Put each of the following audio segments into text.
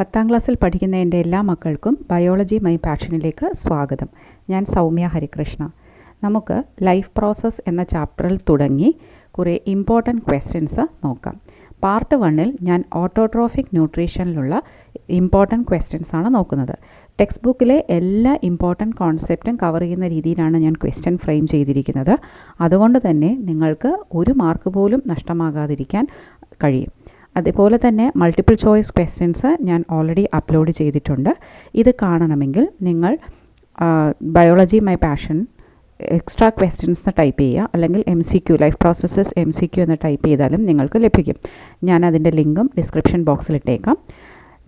10ാം ക്ലാസ്സിൽ പഠിക്കുന്ന എൻ്റെ എല്ലാ മക്കൾക്കും ബയോളജി മൈ പാഷനിലേക്ക് സ്വാഗതം. ഞാൻ സൗമ്യ ഹരികൃഷ്ണ. നമുക്ക് ലൈഫ് പ്രോസസ്സ് എന്ന ചാപ്റ്ററിൽ തുടങ്ങി കുറേ ഇമ്പോർട്ടൻറ്റ് ക്വസ്റ്റ്യൻസ് നോക്കാം. പാർട്ട് 1-ൽ ഞാൻ ഓട്ടോട്രോഫിക് ന്യൂട്രീഷനിലുള്ള ഇമ്പോർട്ടൻറ്റ് ക്വസ്റ്റ്യൻസ് ആണ് നോക്കുന്നത്. ടെക്സ്റ്റ് ബുക്കിലെ എല്ലാ ഇമ്പോർട്ടൻറ്റ് കോൺസെപ്റ്റും കവർ ചെയ്യുന്ന രീതിയിലാണ് ഞാൻ ക്വസ്റ്റ്യൻ ഫ്രെയിം ചെയ്തിരിക്കുന്നത്. അതുകൊണ്ട് തന്നെ നിങ്ങൾക്ക് ഒരു മാർക്ക് പോലും നഷ്ടമാകാതിരിക്കാൻ കഴിയും. അതുപോലെ തന്നെ മൾട്ടിപ്പിൾ ചോയ്സ് ക്വസ്റ്റ്യൻസ് ഞാൻ ഓൾറെഡി അപ്ലോഡ് ചെയ്തിട്ടുണ്ട്. ഇത് കാണണമെങ്കിൽ നിങ്ങൾ biology my passion extra questions എന്ന് ടൈപ്പ് ചെയ്യുക, അല്ലെങ്കിൽ MCQ ലൈഫ് പ്രോസസ്സസ് MCQ എന്ന് ടൈപ്പ് ചെയ്താലും നിങ്ങൾക്ക് ലഭിക്കും. ഞാൻ അതിൻ്റെ ലിങ്കും ഡിസ്ക്രിപ്ഷൻ ബോക്സിൽ ഇട്ടേക്കാം.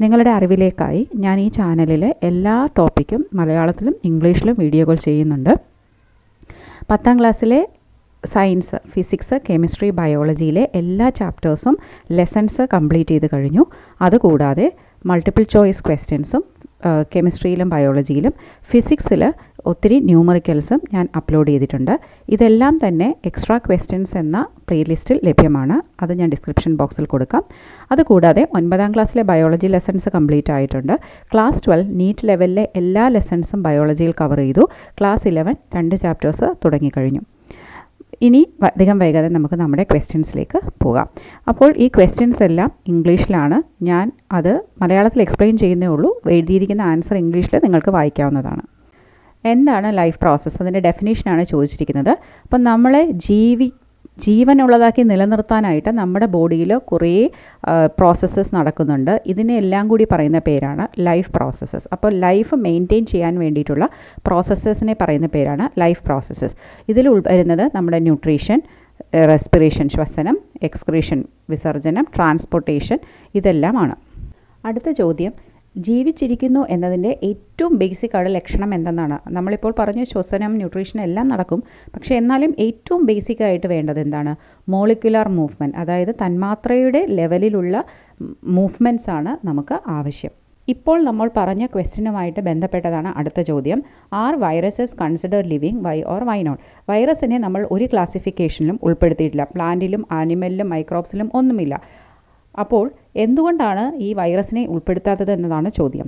നിങ്ങളുടെ അറിവിലേക്കായി ഞാൻ ഈ ചാനലിലെ എല്ലാ ടോപ്പിക്കും മലയാളത്തിലും ഇംഗ്ലീഷിലും വീഡിയോകൾ ചെയ്യുന്നുണ്ട്. 10ാം ക്ലാസ്സിലെ സയൻസ്, ഫിസിക്സ്, കെമിസ്ട്രി, ബയോളജിയിലെ എല്ലാ ചാപ്റ്റേഴ്സും ലെസൺസ് കംപ്ലീറ്റ് ചെയ്ത് കഴിഞ്ഞു. അതുകൂടാതെ മൾട്ടിപ്പിൾ ചോയ്സ് ക്വസ്റ്റ്യൻസും കെമിസ്ട്രിയിലും ബയോളജിയിലും ഫിസിക്സിൽ ഒത്തിരി ന്യൂമറിക്കൽസും ഞാൻ അപ്ലോഡ് ചെയ്തിട്ടുണ്ട്. ഇതെല്ലാം തന്നെ എക്സ്ട്രാ ക്വസ്റ്റ്യൻസ് എന്ന പ്ലേലിസ്റ്റിൽ ലഭ്യമാണ്. അത് ഞാൻ ഡിസ്ക്രിപ്ഷൻ ബോക്സിൽ കൊടുക്കാം. അതുകൂടാതെ 9ാം ക്ലാസ്സിലെ ബയോളജി ലെസൺസ് കംപ്ലീറ്റ് ആയിട്ടുണ്ട്. ക്ലാസ് 12 നീറ്റ് ലെവലിലെ എല്ലാ ലെസൺസും ബയോളജിയിൽ കവർ ചെയ്തു. ക്ലാസ് 11 2 ചാപ്റ്റേഴ്സ് തുടങ്ങിക്കഴിഞ്ഞു. ഇനി അധികം വൈകാതെ നമുക്ക് നമ്മുടെ ക്വസ്റ്റ്യൻസിലേക്ക് പോകാം. അപ്പോൾ ഈ ക്വസ്റ്റ്യൻസ് എല്ലാം ഇംഗ്ലീഷിലാണ്. ഞാൻ അത് മലയാളത്തിൽ എക്സ്പ്ലെയിൻ ചെയ്യുന്നേ ഉള്ളൂ. എഴുതിയിരിക്കുന്ന ആൻസർ ഇംഗ്ലീഷിൽ നിങ്ങൾക്ക് വായിക്കാവുന്നതാണ്. എന്താണ് ലൈഫ് പ്രോസസ്സ്? അതിൻ്റെ ഡെഫിനേഷനാണ് ചോദിച്ചിരിക്കുന്നത്. അപ്പം നമ്മളെ ജീവനുള്ളതാക്കി നിലനിർത്താനായിട്ട് നമ്മുടെ ബോഡിയിൽ കുറേ പ്രോസസ്സസ് നടക്കുന്നുണ്ട്. ഇതിനെല്ലാം കൂടി പറയുന്ന പേരാണ് ലൈഫ് പ്രോസസ്സസ്. അപ്പോൾ ലൈഫ് മെയിൻറ്റെയിൻ ചെയ്യാൻ വേണ്ടിയിട്ടുള്ള പ്രോസസ്സസിനെ പറയുന്ന പേരാണ് ലൈഫ് പ്രോസസ്സസ്. ഇതിൽ വരുന്നത് നമ്മുടെ ന്യൂട്രീഷൻ, റെസ്പിറേഷൻ ശ്വസനം, എക്സ്ക്രീഷൻ വിസർജനം, ട്രാൻസ്പോർട്ടേഷൻ, ഇതെല്ലാമാണ്. അടുത്ത ചോദ്യം, ജീവിച്ചിരിക്കുന്നു എന്നതിൻ്റെ ഏറ്റവും ബേസിക് ആയ ലക്ഷണം എന്തെന്നാണ്? നമ്മളിപ്പോൾ പറഞ്ഞു ശ്വസനം, ന്യൂട്രീഷൻ എല്ലാം നടക്കും. പക്ഷേ എന്നാലും ഏറ്റവും ബേസിക് ആയിട്ട് വേണ്ടത് എന്താണ്? മോളിക്യുലാർ മൂവ്മെൻറ്റ്, അതായത് തന്മാത്രയുടെ ലെവലിലുള്ള മൂവ്മെൻറ്റ്സ് ആണ് നമുക്ക് ആവശ്യം. ഇപ്പോൾ നമ്മൾ പറഞ്ഞ ക്വസ്റ്റ്യനുമായിട്ട് ബന്ധപ്പെട്ടതാണ് അടുത്ത ചോദ്യം. Are viruses consider living, why or why not? വൈറസിനെ നമ്മൾ ഒരു ക്ലാസിഫിക്കേഷനിലും ഉൾപ്പെടുത്തിയിട്ടില്ല. പ്ലാന്റിലും ആനിമലിലും മൈക്രോബ്സിലും ഒന്നുമില്ല. അപ്പോൾ എന്തുകൊണ്ടാണ് ഈ വൈറസിനെ ഉൾപ്പെടുത്താത്തത് എന്നതാണ് ചോദ്യം.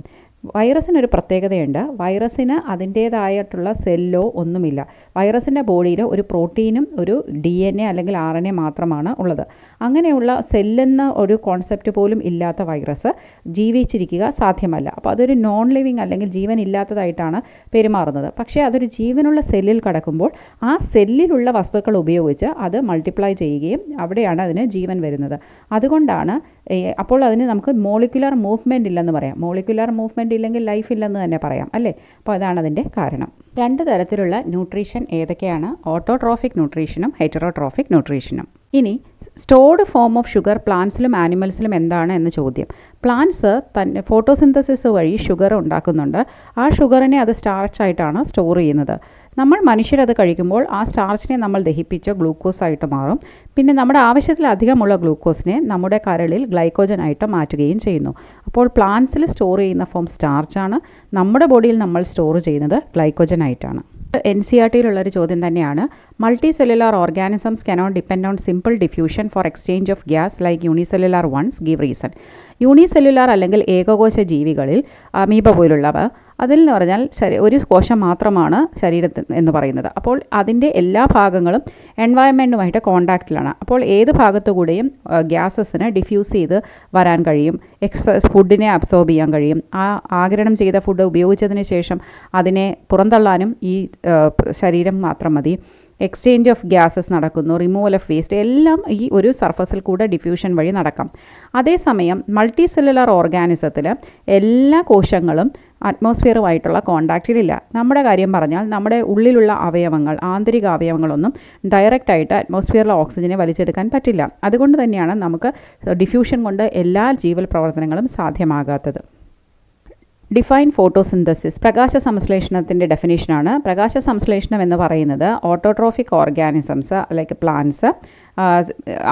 വൈറസിനൊരു പ്രത്യേകതയുണ്ട്. വൈറസിന് അതിൻ്റേതായിട്ടുള്ള സെല്ലോ ഒന്നുമില്ല. വൈറസിൻ്റെ ബോഡിയിൽ ഒരു പ്രോട്ടീനും ഒരു DNA അല്ലെങ്കിൽ RNA മാത്രമാണ് ഉള്ളത്. അങ്ങനെയുള്ള സെല്ലെന്ന ഒരു കോൺസെപ്റ്റ് പോലും ഇല്ലാത്ത വൈറസ് ജീവിച്ചിരിക്കുക സാധ്യമല്ല. അപ്പോൾ അതൊരു നോൺ ലിവിങ് അല്ലെങ്കിൽ ജീവൻ ഇല്ലാത്തതായിട്ടാണ് പെരുമാറുന്നത്. പക്ഷേ അതൊരു ജീവനുള്ള സെല്ലിൽ കടക്കുമ്പോൾ ആ സെല്ലിലുള്ള വസ്തുക്കൾ ഉപയോഗിച്ച് അത് മൾട്ടിപ്ലൈ ചെയ്യുകയും അവിടെയാണ് അതിന് ജീവൻ വരുന്നത്. അതുകൊണ്ടാണ് അപ്പോൾ അതിന് നമുക്ക് മോളിക്യുലർ മൂവ്മെൻറ്റ് ഇല്ലെന്ന് പറയാം. മോളിക്യുലർ മൂവ്മെൻറ്റ് ഇല്ലെങ്കിൽ ലൈഫ് ഇല്ലെന്ന് തന്നെ പറയാം, അല്ലേ? അപ്പോൾ അതാണ് അതിൻ്റെ കാരണം. 2 തരത്തിലുള്ള ന്യൂട്രീഷൻ ഏതൊക്കെയാണ്? ഓട്ടോട്രോഫിക് ന്യൂട്രീഷനും ഹെറ്ററോട്രോഫിക് ന്യൂട്രീഷനും. ഇനി സ്റ്റോർഡ് ഫോം ഓഫ് ഷുഗർ പ്ലാന്റ്സിലും ആനിമൽസിലും എന്താണ് എന്ന് ചോദ്യം. പ്ലാന്റ്സ് തന്നെ ഫോട്ടോസിന്തസിസ് വഴി ഷുഗർ ഉണ്ടാക്കുന്നുണ്ട്. ആ ഷുഗറിനെ അത് സ്റ്റാർച്ചായിട്ടാണ് സ്റ്റോർ ചെയ്യുന്നത്. നമ്മൾ മനുഷ്യരത് കഴിക്കുമ്പോൾ ആ സ്റ്റാർച്ചിനെ നമ്മൾ ദഹിപ്പിച്ച് ഗ്ലൂക്കോസായിട്ട് മാറും. പിന്നെ നമ്മുടെ ആവശ്യത്തിലധികമുള്ള ഗ്ലൂക്കോസിനെ നമ്മുടെ കരളിൽ ഗ്ലൈക്കോജനായിട്ട് മാറ്റുകയും ചെയ്യുന്നു. അപ്പോൾ പ്ലാന്റ്സിൽ സ്റ്റോർ ചെയ്യുന്ന ഫോം സ്റ്റാർച്ചാണ്. നമ്മുടെ ബോഡിയിൽ നമ്മൾ സ്റ്റോർ ചെയ്യുന്നത് ഗ്ലൈക്കോജനായിട്ടാണ്. NCERTയിലുള്ളൊരു ചോദ്യം തന്നെയാണ്. Multicellular organisms cannot depend on simple diffusion for exchange of gas like unicellular ones, give reason. Unicellular അല്ലെങ്കിൽ ഏകകോശ ജീവികളിൽ അമീബ പോലുള്ളവ, അതിൽ എന്ന് പറഞ്ഞാൽ ഒരു കോശം മാത്രമാണ് ശരീരത്തിൽ എന്ന് പറയുന്നത്. അപ്പോൾ അതിൻ്റെ എല്ലാ ഭാഗങ്ങളും എൻവയൺമെൻറ്റുമായിട്ട് കോണ്ടാക്റ്റിലാണ്. അപ്പോൾ ഏത് ഭാഗത്തു കൂടെയും ഗ്യാസസിന് ഡിഫ്യൂസ് ചെയ്ത് വരാൻ കഴിയും. ഫുഡിനെ അബ്സോർബ് ചെയ്യാൻ കഴിയും. ആ ആഗിരണം ചെയ്ത ഫുഡ് ഉപയോഗിച്ചതിന് ശേഷം അതിനെ പുറന്തള്ളാനും ഈ ശരീരം മാത്രം മതി. എക്സ്ചേഞ്ച് ഓഫ് ഗ്യാസസ് നടക്കുന്നു, റിമൂവൽ ഓഫ് വേസ്റ്റ്, എല്ലാം ഈ ഒരു സർഫസിൽ കൂടെ ഡിഫ്യൂഷൻ വഴി നടക്കാം. അതേസമയം മൾട്ടി സെല്ലുലാർ ഓർഗാനിസത്തിൽ എല്ലാ കോശങ്ങളും അറ്റ്മോസ്ഫിയറുമായിട്ടുള്ള കോണ്ടാക്റ്റിലില്ല. നമ്മുടെ കാര്യം പറഞ്ഞാൽ നമ്മുടെ ഉള്ളിലുള്ള അവയവങ്ങൾ, ആന്തരിക അവയവങ്ങളൊന്നും ഡയറക്റ്റായിട്ട് അറ്റ്മോസ്ഫിയറിലെ ഓക്സിജനെ വലിച്ചെടുക്കാൻ പറ്റില്ല. അതുകൊണ്ട് തന്നെയാണ് നമുക്ക് ഡിഫ്യൂഷൻ കൊണ്ട് എല്ലാ ജീവൽ പ്രവർത്തനങ്ങളും സാധ്യമാകാത്തത്. Define photosynthesis. പ്രകാശ സംശ്ലേഷണത്തിൻ്റെ ഡെഫിനേഷനാണ്. പ്രകാശ സംശ്ലേഷണം എന്ന് പറയുന്നത് ഓട്ടോട്രോഫിക് ഓർഗാനിസംസ് ലൈക്ക് പ്ലാന്റ്സ്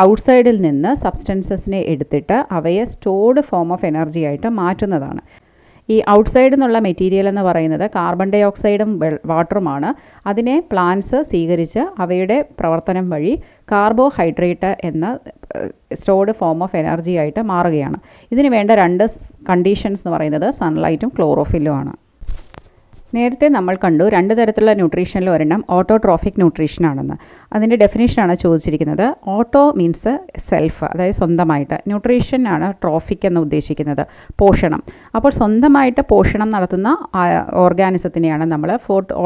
ഔട്ട്സൈഡിൽ നിന്ന് സബ്സ്റ്റൻസസിനെ എടുത്തിട്ട് അവയെ സ്റ്റോർഡ് ഫോം ഓഫ് എനർജി ആയിട്ട് മാറ്റുന്നതാണ്. ഈ ഔട്ട്സൈഡിൽ നിന്നുള്ള മെറ്റീരിയൽ എന്ന് പറയുന്നത് കാർബൺ ഡൈ ഓക്സൈഡും വാട്ടറുമാണ്. അതിനെ പ്ലാന്റ്സ് സ്വീകരിച്ച് അവയുടെ പ്രവർത്തനം വഴി കാർബോഹൈഡ്രേറ്റ് എന്ന സ്റ്റോർഡ് ഫോം ഓഫ് എനർജി ആയിട്ട് മാറുകയാണ്. ഇതിന് വേണ്ട രണ്ട് കണ്ടീഷൻസ് എന്ന് പറയുന്നത് സൺലൈറ്റും ക്ലോറോഫില്ലും ആണ്. നേരത്തെ നമ്മൾ കണ്ടു രണ്ട് തരത്തിലുള്ള ന്യൂട്രീഷനിൽ ഒരെണ്ണം ഓട്ടോട്രോഫിക് ന്യൂട്രീഷനാണെന്ന്. അതിൻ്റെ ഡെഫിനേഷനാണ് ചോദിച്ചിരിക്കുന്നത്. ഓട്ടോ മീൻസ് സെൽഫ്, അതായത് സ്വന്തമായിട്ട്. ന്യൂട്രീഷനാണ് ട്രോഫിക് എന്ന് ഉദ്ദേശിക്കുന്നത്, പോഷണം. അപ്പോൾ സ്വന്തമായിട്ട് പോഷണം നടത്തുന്ന ഓർഗാനിസത്തിനെയാണ് നമ്മൾ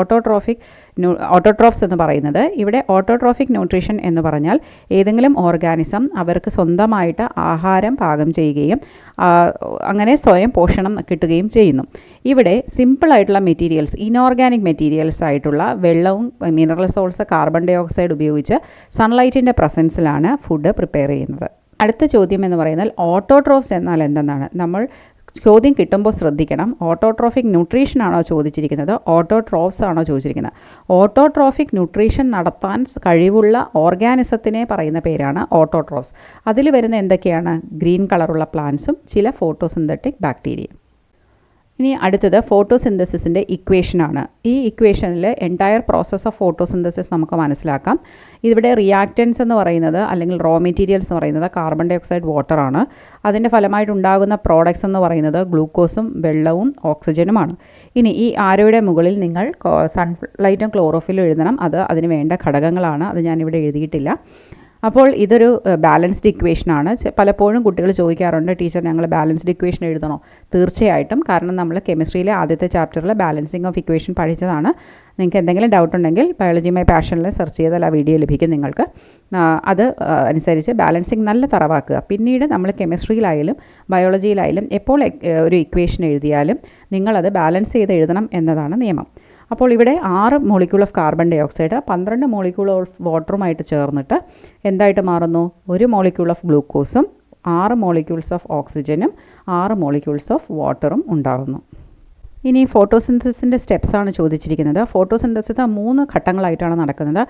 ഓട്ടോട്രോഫ്സ് എന്ന് പറയുന്നത്. ഇവിടെ ഓട്ടോട്രോഫിക് ന്യൂട്രീഷൻ എന്ന് പറഞ്ഞാൽ ഏതെങ്കിലും ഓർഗാനിസം അവർക്ക് സ്വന്തമായിട്ട് ആഹാരം പാകം ചെയ്യുകയും അങ്ങനെ സ്വയം പോഷണം കിട്ടുകയും ചെയ്യുന്നു. ഇവിടെ സിമ്പിളായിട്ടുള്ള മെറ്റീരിയൽസ്, ഇനോർഗാനിക് മെറ്റീരിയൽസ് ആയിട്ടുള്ള വെള്ളവും mineral salts, carbon dioxide ഉപയോഗിച്ച് സൺലൈറ്റിൻ്റെ പ്രസൻസിലാണ് ഫുഡ് പ്രിപ്പയർ ചെയ്യുന്നത്. അടുത്ത ചോദ്യം എന്ന് പറയുന്നത് ഓട്ടോട്രോഫ്സ് എന്നാൽ എന്തെന്നാണ്. നമ്മൾ ചോദ്യം കിട്ടുമ്പോൾ ശ്രദ്ധിക്കണം. ഓട്ടോട്രോഫിക് ന്യൂട്രീഷൻ ആണോ ചോദിച്ചിരിക്കുന്നത്, ഓട്ടോട്രോഫ്സ് ആണോ ചോദിച്ചിരിക്കുന്നത്? ഓട്ടോട്രോഫിക് ന്യൂട്രീഷൻ നടത്താൻ കഴിവുള്ള ഓർഗാനിസത്തിനെ പറയുന്ന പേരാണ് ഓട്ടോട്രോഫ്സ്. അതിൽ വരുന്ന എന്തൊക്കെയാണ്? ഗ്രീൻ കളറുള്ള പ്ലാന്റ്സും ചില ഫോട്ടോസിന്തറ്റിക് ബാക്ടീരിയയും. ഇനി അടുത്തത് ഫോട്ടോസിന്തസിസിൻ്റെ ഇക്വേഷനാണ്. ഈ ഇക്വേഷനിൽ എൻറ്റയർ പ്രോസസ്സ് ഓഫ് ഫോട്ടോസിന്തസിസ് നമുക്ക് മനസ്സിലാക്കാം. ഇവിടെ റിയാക്റ്റൻസ് എന്ന് പറയുന്നത് അല്ലെങ്കിൽ റോ മെറ്റീരിയൽസ് എന്ന് പറയുന്നത് കാർബൺ ഡൈ ഓക്സൈഡ്, വാട്ടറാണ്. അതിൻ്റെ ഫലമായിട്ടുണ്ടാകുന്ന പ്രോഡക്ട്സ് എന്ന് പറയുന്നത് ഗ്ലൂക്കോസും വെള്ളവും ഓക്സിജനുമാണ്. ഇനി ഈ ആരോയുടെ മുകളിൽ നിങ്ങൾ സൺലൈറ്റും ക്ലോറോഫിലും എഴുതണം. അത് അതിന് വേണ്ട ഘടകങ്ങളാണ്. അത് ഞാനിവിടെ എഴുതിയിട്ടില്ല. അപ്പോൾ ഇതൊരു ബാലൻസ്ഡ് ഇക്വേഷനാണ്. പലപ്പോഴും കുട്ടികൾ ചോദിക്കാറുണ്ട്, ടീച്ചർ ഞങ്ങൾ ബാലൻസ്ഡ് ഇക്വേഷൻ എഴുതണോ? തീർച്ചയായിട്ടും. കാരണം നമ്മൾ കെമിസ്ട്രിയിലെ ആദ്യത്തെ ചാപ്റ്ററിൽ ബാലൻസിങ് ഓഫ് ഇക്വേഷൻ പഠിച്ചതാണ്. നിങ്ങൾക്ക് എന്തെങ്കിലും ഡൗട്ട് ഉണ്ടെങ്കിൽ ബയോളജി മൈ പാഷനിൽ സെർച്ച് ചെയ്താൽ ആ വീഡിയോ ലഭിക്കും നിങ്ങൾക്ക്. അത് അനുസരിച്ച് ബാലൻസിങ് നല്ല തറവാക്കുക. പിന്നീട് നമ്മൾ കെമിസ്ട്രിയിലായാലും ബയോളജിയിലായാലും എപ്പോൾ ഒരു ഇക്വേഷൻ എഴുതിയാലും നിങ്ങളത് ബാലൻസ് ചെയ്ത് എഴുതണം എന്നതാണ് നിയമം. അപ്പോൾ ഇവിടെ 6 molecule of carbon dioxide 12 molecule of വാട്ടറുമായിട്ട് ചേർന്നിട്ട് എന്തായിട്ട് മാറുന്നു? 1 മോളിക്യൂൾ ഓഫ് ഗ്ലൂക്കോസും 6 മോളിക്യൂൾസ് ഓഫ് ഓക്സിജനും 6 മോളിക്യൂൾസ് ഓഫ് വാട്ടറും ഉണ്ടാകുന്നു. ഇനി ഫോട്ടോസിന്തസിൻ്റെ സ്റ്റെപ്സാണ് ചോദിച്ചിരിക്കുന്നത്. ഫോട്ടോസിന്തസിസ് 3 ഘട്ടങ്ങളായിട്ടാണ് നടക്കുന്നത്.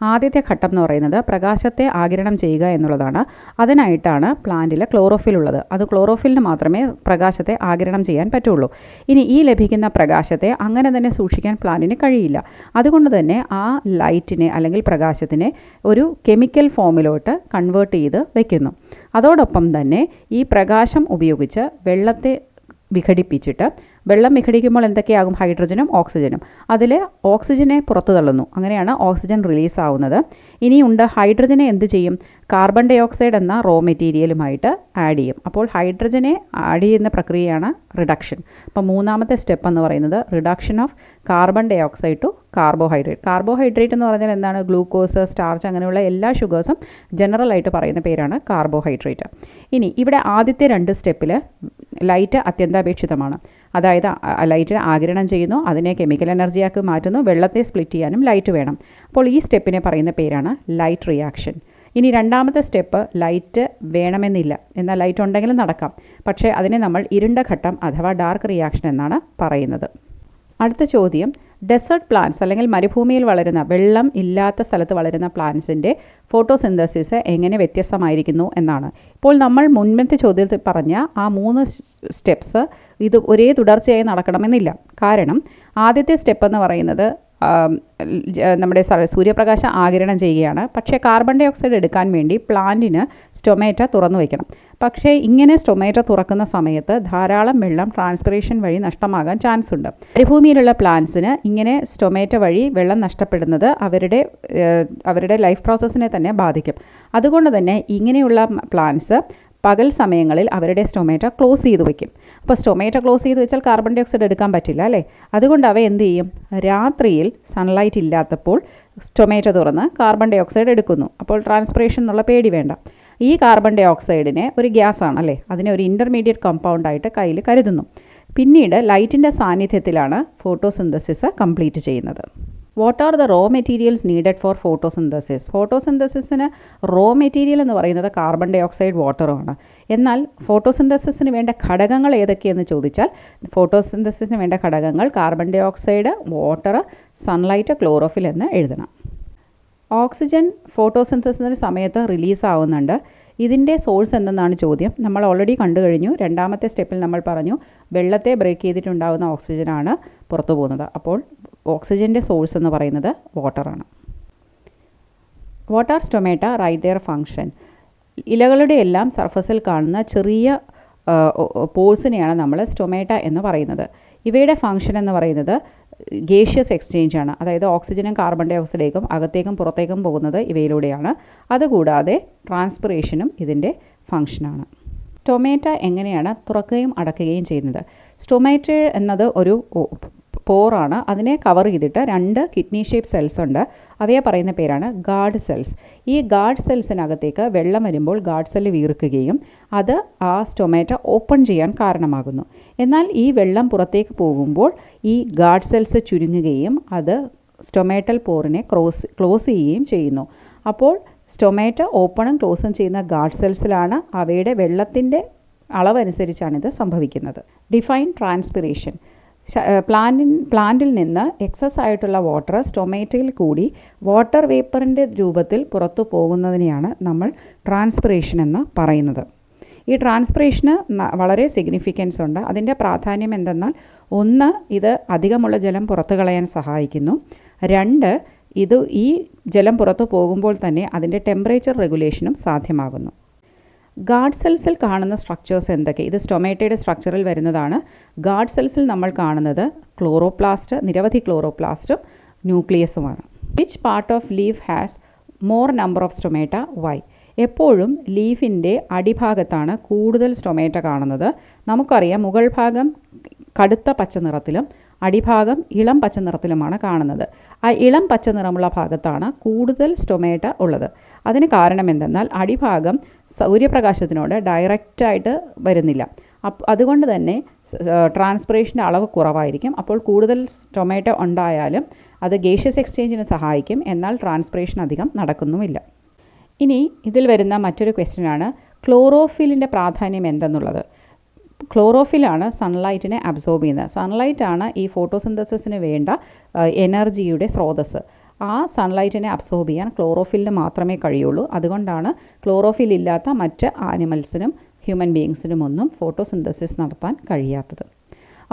ആദ്യത്തെ ഘട്ടം എന്ന് പറയുന്നത് പ്രകാശത്തെ ആഗിരണം ചെയ്യുക എന്നുള്ളതാണ്. അതിനായിട്ടാണ് പ്ലാന്റിൽ ക്ലോറോഫിൽ ഉള്ളത്. അത് ക്ലോറോഫിലിന് മാത്രമേ പ്രകാശത്തെ ആഗിരണം ചെയ്യാൻ പറ്റുള്ളൂ. ഇനി ഈ ലഭിക്കുന്ന പ്രകാശത്തെ അങ്ങനെ തന്നെ സൂക്ഷിക്കാൻ പ്ലാന്റിന് കഴിയില്ല. അതുകൊണ്ട് തന്നെ ആ ലൈറ്റിനെ അല്ലെങ്കിൽ പ്രകാശത്തിനെ ഒരു കെമിക്കൽ ഫോമിലോട്ട് കൺവേർട്ട് ചെയ്ത് വയ്ക്കുന്നു. അതോടൊപ്പം തന്നെ ഈ പ്രകാശം ഉപയോഗിച്ച് വെള്ളത്തെ വിഘടിപ്പിച്ചിട്ട്, വെള്ളം വിഘടിക്കുമ്പോൾ എന്തൊക്കെയാകും? ഹൈഡ്രജനും ഓക്സിജനും. അതിൽ ഓക്സിജനെ പുറത്തു തള്ളുന്നു. അങ്ങനെയാണ് ഓക്സിജൻ റിലീസ് ആവുന്നത്. ഇനിയുണ്ട് ഹൈഡ്രജനെ എന്ത് ചെയ്യും? കാർബൺ ഡൈ ഓക്സൈഡ് എന്ന റോ മെറ്റീരിയലുമായിട്ട് ആഡ് ചെയ്യും. അപ്പോൾ ഹൈഡ്രജനെ ആഡ് ചെയ്യുന്ന പ്രക്രിയയാണ് റിഡക്ഷൻ. അപ്പോൾ മൂന്നാമത്തെ സ്റ്റെപ്പ് എന്ന് പറയുന്നത് reduction of carbon dioxide to carbohydrate. Carbohydrate എന്ന് പറഞ്ഞാൽ എന്താണ്? ഗ്ലൂക്കോസ്, സ്റ്റാർച്ച്, അങ്ങനെയുള്ള എല്ലാ ഷുഗേഴ്സും ജനറലായിട്ട് പറയുന്ന പേരാണ് കാർബോഹൈഡ്രേറ്റ്. ഇനി ഇവിടെ ആദ്യത്തെ 2 സ്റ്റെപ്പിൽ ലൈറ്റ് അത്യന്താപേക്ഷിതമാണ്. അതായത് ലൈറ്റ് ആഗിരണം ചെയ്യുന്നു, അതിനെ കെമിക്കൽ എനർജിയാക്കി മാറ്റുന്നു, വെള്ളത്തെ സ്പ്ലിറ്റ് ചെയ്യാനും ലൈറ്റ് വേണം. അപ്പോൾ ഈ സ്റ്റെപ്പിനെ പറയുന്ന പേരാണ് ലൈറ്റ് റിയാക്ഷൻ. ഇനി രണ്ടാമത്തെ സ്റ്റെപ്പ് ലൈറ്റ് വേണമെന്നില്ല, എന്നാൽ ലൈറ്റ് ഉണ്ടെങ്കിലും നടക്കാം. പക്ഷേ അതിനെ നമ്മൾ ഇരുണ്ട ഘട്ടം അഥവാ ഡാർക്ക് റിയാക്ഷൻ എന്നാണ് പറയുന്നത്. അടുത്ത ചോദ്യം, ഡെസേർട്ട് പ്ലാന്റ്സ് അല്ലെങ്കിൽ മരുഭൂമിയിൽ വളരുന്ന, വെള്ളം ഇല്ലാത്ത സ്ഥലത്ത് വളരുന്ന പ്ലാന്റ്സിൻ്റെ ഫോട്ടോസിന്തസിസ് എങ്ങനെ വ്യത്യസ്തമായിരിക്കുന്നു എന്നാണ്. ഇപ്പോൾ നമ്മൾ മുൻപത്തെ ചോദ്യത്തിൽ പറഞ്ഞ ആ 3 സ്റ്റെപ്സ് ഇത് ഒരേ തുടർച്ചയായി നടക്കണമെന്നില്ല. കാരണം ആദ്യത്തെ സ്റ്റെപ്പ് എന്ന് പറയുന്നത് നമ്മുടെ സൂര്യപ്രകാശം ആഗിരണം ചെയ്യുകയാണ്. പക്ഷേ കാർബൺ ഡൈ ഓക്സൈഡ് എടുക്കാൻ വേണ്ടി പ്ലാന്റിന് സ്റ്റൊമേറ്റ തുറന്നു വയ്ക്കണം. പക്ഷേ ഇങ്ങനെ സ്റ്റൊമേറ്റ തുറക്കുന്ന സമയത്ത് ധാരാളം വെള്ളം ട്രാൻസ്പിറേഷൻ വഴി നഷ്ടമാകാൻ ചാൻസ് ഉണ്ട്. മരുഭൂമിയിലുള്ള പ്ലാന്റ്സിന് ഇങ്ങനെ സ്റ്റൊമേറ്റ വഴി വെള്ളം നഷ്ടപ്പെടുന്നത് അവരുടെ ലൈഫ് പ്രോസസ്സിനെ തന്നെ ബാധിക്കും. അതുകൊണ്ട് തന്നെ ഇങ്ങനെയുള്ള പ്ലാന്റ്സ് പകൽ സമയങ്ങളിൽ അവരുടെ സ്റ്റൊമേറ്റ ക്ലോസ് ചെയ്ത് വയ്ക്കും. അപ്പോൾ സ്റ്റൊമേറ്റ ക്ലോസ് ചെയ്ത് വെച്ചാൽ കാർബൺ ഡൈ ഓക്സൈഡ് എടുക്കാൻ പറ്റില്ല അല്ലേ? അതുകൊണ്ട് അവ എന്ത് ചെയ്യും? രാത്രിയിൽ സൺലൈറ്റ് ഇല്ലാത്തപ്പോൾ സ്റ്റൊമേറ്റ തുറന്ന് കാർബൺ ഡൈ ഓക്സൈഡ് എടുക്കുന്നു. അപ്പോൾ ട്രാൻസ്പിറേഷൻ എന്നുള്ള പേടി വേണ്ട. ഈ കാർബൺ ഡൈ ഓക്സൈഡിനെ ഒരു ഗ്യാസാണ് അല്ലേ, അതിനെ ഒരു ഇൻ്റർമീഡിയറ്റ് കമ്പൗണ്ടായിട്ട് കയ്യിൽ കരുതുന്നു. പിന്നീട് ലൈറ്റിൻ്റെ സാന്നിധ്യത്തിലാണ് ഫോട്ടോസിന്തസിസ് കംപ്ലീറ്റ് ചെയ്യുന്നത്. What are the raw materials needed for photosynthesis? ഫോട്ടോസിന്തസിസിന് റോ മെറ്റീരിയൽ എന്ന് പറയുന്നത് കാർബൺ ഡൈ ഓക്സൈഡ്, വാട്ടറുമാണ്. എന്നാൽ ഫോട്ടോസിന്തസിസിന് വേണ്ട ഘടകങ്ങൾ ഏതൊക്കെയെന്ന് ചോദിച്ചാൽ ഫോട്ടോസിന്തസിസിന് വേണ്ട ഘടകങ്ങൾ carbon dioxide, water, sunlight, chlorophyll എന്ന് എഴുതണം. ഓക്സിജൻ ഫോട്ടോസിന്തസിസിൻ്റെ സമയത്ത് റിലീസ് ആവുന്നുണ്ട്. ഇതിൻ്റെ സോഴ്സ് എന്തെന്നാണ് ചോദ്യം. നമ്മൾ ഓൾറെഡി കണ്ടു കഴിഞ്ഞു. രണ്ടാമത്തെ സ്റ്റെപ്പിൽ നമ്മൾ പറഞ്ഞു വെള്ളത്തെ ബ്രേക്ക് ചെയ്തിട്ടുണ്ടാകുന്ന ഓക്സിജനാണ് പുറത്തു പോകുന്നത്. അപ്പോൾ ഓക്സിജൻ്റെ സോഴ്സ് എന്ന് പറയുന്നത് വാട്ടറാണ്. What are stomata? Right their function. ഇലകളുടെ എല്ലാം സർഫസിൽ കാണുന്ന ചെറിയ പോഴ്സിനെയാണ് നമ്മൾ സ്റ്റൊമേറ്റ എന്ന് പറയുന്നത്. ഇവയുടെ ഫങ്ഷൻ എന്ന് പറയുന്നത് ഗേഷ്യസ് എക്സ്ചേഞ്ച് ആണ്. അതായത് ഓക്സിജനും കാർബൺ ഡൈ ഓക്സൈഡേക്കും അകത്തേക്കും പുറത്തേക്കും പോകുന്നത് ഇവയിലൂടെയാണ്. അതുകൂടാതെ ട്രാൻസ്പിറേഷനും ഇതിൻ്റെ ഫങ്ഷനാണ്. സ്റ്റൊമേറ്റ എങ്ങനെയാണ് തുറക്കുകയും അടയ്ക്കുകയും ചെയ്യുന്നത്? സ്റ്റൊമേറ്റ എന്നത് ഒരു പോറാണ്. അതിനെ കവർ ചെയ്തിട്ട് 2 കിഡ്നി ഷേപ്പ് സെൽസ് ഉണ്ട്. അവയെ പറയുന്ന പേരാണ് ഗാർഡ് സെൽസ്. ഈ ഗാർഡ് സെൽസിനകത്തേക്ക് വെള്ളം വരുമ്പോൾ ഗാർഡ് സെല്ല് വീർക്കുകയും അത് ആ സ്റ്റൊമേറ്റ ഓപ്പൺ ചെയ്യാൻ കാരണമാകുന്നു. എന്നാൽ ഈ വെള്ളം പുറത്തേക്ക് പോകുമ്പോൾ ഈ ഗാർഡ് സെൽസ് ചുരുങ്ങുകയും അത് സ്റ്റൊമേറ്റൽ പോറിനെ ക്ലോസ് ചെയ്യുകയും ചെയ്യുന്നു. അപ്പോൾ സ്റ്റൊമേറ്റ ഓപ്പണും ക്ലോസും ചെയ്യുന്ന ഗാർഡ് സെൽസിലാണ് അവയുടെ വെള്ളത്തിൻ്റെ അളവനുസരിച്ചാണിത് സംഭവിക്കുന്നത്. Define transpiration. പ്ലാന്റിൽ നിന്ന് എക്സസ് ആയിട്ടുള്ള വാട്ടർ സ്റ്റൊമേറ്റയിൽ കൂടി വാട്ടർ വേപ്പറിൻ്റെ രൂപത്തിൽ പുറത്തു പോകുന്നതിനെയാണ് നമ്മൾ ട്രാൻസ്പിറേഷൻ എന്ന് പറയുന്നത്. ഈ ട്രാൻസ്പിറേഷന് വളരെ സിഗ്നിഫിക്കൻസ് ഉണ്ട്. അതിൻ്റെ പ്രാധാന്യം എന്തെന്നാൽ 1 ഇത് അധികമുള്ള ജലം പുറത്തു കളയാൻ സഹായിക്കുന്നു. 2 ഇത് ഈ ജലം പുറത്തു പോകുമ്പോൾ തന്നെ അതിൻ്റെ ടെമ്പറേച്ചർ റെഗുലേഷനും സാധ്യമാകുന്നു. ഗാർഡ് സെൽസിൽ കാണുന്ന സ്ട്രക്ചേഴ്സ് എന്തൊക്കെ? ഇത് സ്റ്റൊമേറ്റയുടെ സ്ട്രക്ചറിൽ വരുന്നതാണ്. ഗാർഡ് സെൽസിൽ നമ്മൾ കാണുന്നത് ക്ലോറോപ്ലാസ്റ്റ്, നിരവധി ക്ലോറോപ്ലാസ്റ്റും ന്യൂക്ലിയസുമാണ്. Which part of leaf has more number of stomata? Why? എപ്പോഴും ലീഫിൻ്റെ അടിഭാഗത്താണ് കൂടുതൽ സ്റ്റൊമേറ്റ കാണുന്നത്. നമുക്കറിയാം മുകൾ ഭാഗം കടുത്ത പച്ച നിറത്തിലും അടിഭാഗം ഇളം പച്ച നിറത്തിലുമാണ് കാണുന്നത്. ആ ഇളം പച്ച നിറമുള്ള ഭാഗത്താണ് കൂടുതൽ സ്റ്റൊമേറ്റ ഉള്ളത്. അതിന് കാരണം എന്തെന്നാൽ അടിഭാഗം സൂര്യപ്രകാശത്തിനോട് ഡയറക്റ്റായിട്ട് വരുന്നില്ല. അതുകൊണ്ട് തന്നെ ട്രാൻസ്പിറേഷൻ്റെ അളവ് കുറവായിരിക്കും. അപ്പോൾ കൂടുതൽ സ്റ്റൊമേറ്റ ഉണ്ടായാലും അത് ഗേഷ്യസ് എക്സ്ചേഞ്ചിന് സഹായിക്കും. എന്നാൽ ട്രാൻസ്പിറേഷൻ അധികം നടക്കുന്നുമില്ല. ഇനി ഇതിൽ വരുന്ന മറ്റൊരു ക്വസ്റ്റ്യനാണ് ക്ലോറോഫിലിൻ്റെ പ്രാധാന്യം എന്തെന്നുള്ളത്. ക്ലോറോഫിലാണ് സൺലൈറ്റിനെ അബ്സോർബ് ചെയ്യുന്നത്. സൺലൈറ്റാണ് ഈ ഫോട്ടോസിന്തസിസിന് വേണ്ട എനർജിയുടെ സ്രോതസ്സ്. ആ സൺലൈറ്റിനെ അബ്സോർബ് ചെയ്യാൻ ക്ലോറോഫിലിന് മാത്രമേ കഴിയുള്ളൂ. അതുകൊണ്ടാണ് ക്ലോറോഫിൽ ഇല്ലാത്ത മറ്റ് ആനിമൽസിനും ഹ്യൂമൻ ബീയിങ്സിനുമൊന്നും ഫോട്ടോസിന്തസിസ് നടത്താൻ കഴിയാത്തത്.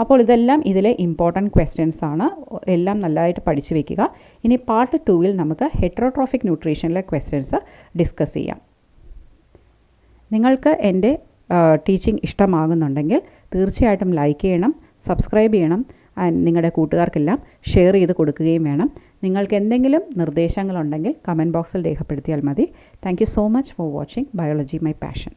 അപ്പോൾ ഇതെല്ലാം ഇതിലെ ഇമ്പോർട്ടൻറ്റ് ക്വസ്റ്റ്യൻസ് ആണ്. എല്ലാം നല്ലതായിട്ട് പഠിച്ചു വയ്ക്കുക. ഇനി പാർട്ട് 2-ൽ നമുക്ക് ഹെറ്ററോട്രോഫിക് ന്യൂട്രീഷനിലെ ക്വസ്റ്റ്യൻസ് ഡിസ്കസ് ചെയ്യാം. നിങ്ങൾക്ക് എൻ്റെ ടീച്ചിങ് ഇഷ്ടമാകുന്നുണ്ടെങ്കിൽ തീർച്ചയായിട്ടും ലൈക്ക് ചെയ്യണം, സബ്സ്ക്രൈബ് ചെയ്യണം, നിങ്ങളുടെ കൂട്ടുകാർക്കെല്ലാം ഷെയർ ചെയ്ത് കൊടുക്കുകയും വേണം. നിങ്ങൾക്ക് എന്തെങ്കിലും നിർദ്ദേശങ്ങളുണ്ടെങ്കിൽ കമൻറ്റ് ബോക്സിൽ രേഖപ്പെടുത്തിയാൽ മതി. Thank you so much for watching biology my passion.